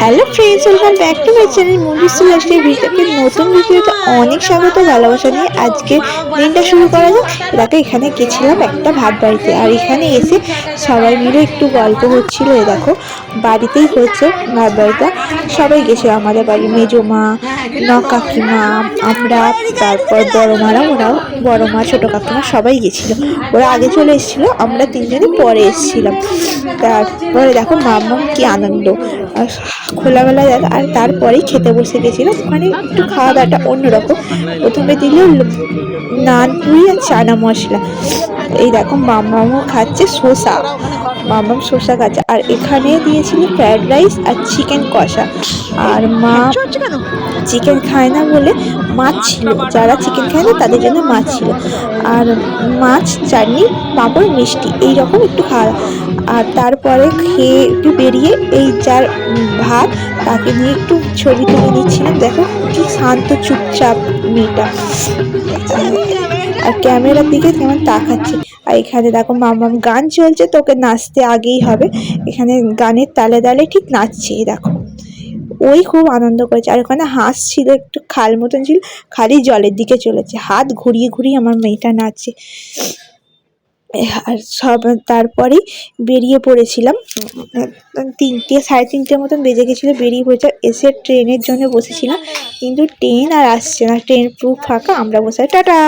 Hello friends, welcome back to my channel movies লাস্টের ভিডিওতে নতুন ভিডিওতে অনেক স্বাগত ভালোবাসা নিয়ে আজকে দিনটা শুরু করা যাক। দেখো এখানে গেছিলাম একটা ভাত বাড়িতে, আর এখানে এসে সবাই মিলে একটু গল্প হচ্ছিল। দেখো বাড়িতেই হচ্ছে ভাত বাড়িটা, সবাই গেছিলাম আমাদের বাড়ির মেজো মা, কাকিমা, আমরা, তারপর বড় মারা, ওরাও বড় মা ছোট কাকিমা সবাই গেছিল। ওরা আগে চলে এসেছিলো, আমরা তিনজনই পরে এসেছিলাম। তারপরে দেখো মাম্মাম কি আনন্দ খোলামেলা জায়গা, আর তারপরেই খেতে বসে গেছিলাম। ওখানে একটু খাওয়া দাওয়াটা অন্যরকম। প্রথমে দিল নান পুরি আর চানা মশলা। এই দেখো মাম্মামও খাচ্ছে শসা, মাম্মাম শসা খাচ্ছে। আর এখানে দিয়েছিল ফ্রাইড রাইস আর চিকেন কষা। আর মা চিকেন খায় না বলে মাছ ছিল, যারা চিকেন খায় না তাদের জন্য মাছ ছিল। আর মাছ, চাটনি, পাঁপড়, মিষ্টি এইরকম একটু খাওয়া। আর তারপরে খেয়ে একটু বেরিয়ে এই যার ভাত, তাকে নিয়ে একটু ছবি তুলে নিচ্ছিলাম। দেখো কি শান্ত চুপচাপ মেয়েটা, আর ক্যামেরার দিকে কেমন তাকাচ্ছে। আর এখানে দেখো মামাম গান চলছে, তোকে নাচতে আগেই হবে। এখানে গানের তালে তালে ঠিক নাচছে। দেখো ওই খুব আনন্দ করেছে। আর ওখানে হাঁস ছিল, একটু খাল মতন ছিল, খালি জলের দিকে চলেছে, হাত ঘুরিয়ে ঘুরিয়ে আমার মেয়েটা নাচছে। আর সব তারপরেই বেরিয়ে পড়েছিলাম। 3টে সাড়ে 3টে মতন বেজে গেছিলো, বেরিয়ে পড়েছে। এসে ট্রেনের জন্য বসেছিলাম, কিন্তু ট্রেন আর আসছে না, ট্রেন পুরো ফাঁকা, আমরা বসে টাটা।